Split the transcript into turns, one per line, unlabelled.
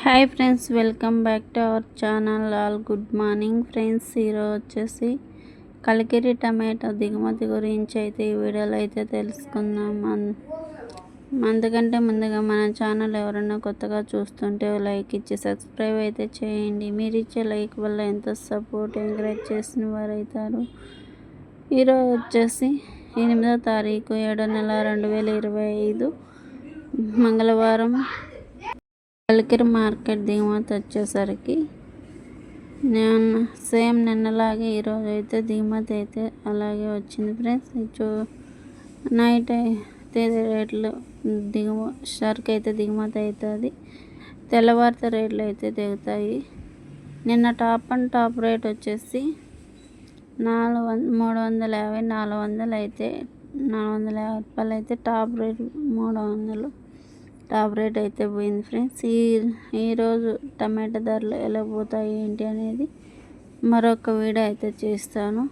Hi friends, welcome back to our channel. All good morning friends. ఈరోజు వచ్చేసి Kalikiri tomato దిగుమతి గురించి అయితే ఈ వీడియోలో అయితే తెలుసుకుందాం. అందుకంటే ముందుగా మన ఛానల్ ఎవరైనా కొత్తగా చూస్తుంటే లైక్ ఇచ్చి సబ్స్క్రైబ్ అయితే చేయండి. మీరు ఇచ్చే లైక్ వల్ల ఎంతో సపోర్ట్ ఎంకరేజ్ చేసిన వారు అవుతారు. ఈరోజు వచ్చేసి 8వ తారీఖు 7వ నెల 2025 మంగళవారం. కలికిరి మార్కెట్ దిగుమతి వచ్చేసరికి సేమ్ నిన్నలాగే ఈరోజు అయితే దిగుమతి అయితే అలాగే వచ్చింది ఫ్రెండ్స్. నైట్ అయితే రేట్లు సరుకు అయితే దిగుమతి అవుతుంది, తెల్లవారితే రేట్లు అయితే దిగుతాయి. నిన్న టాప్ రేట్ వచ్చేసి 350 400 అయితే 450 రూపాయలు అయితే టాప్ రేట్. 300 టాప్ రేట్ అయితే పోయింది ఫ్రెండ్స్. ఈరోజు టమాటా ధరలు ఎలా పోతాయి ఏంటి అనేది మరొక వీడియో అయితే చేస్తాను.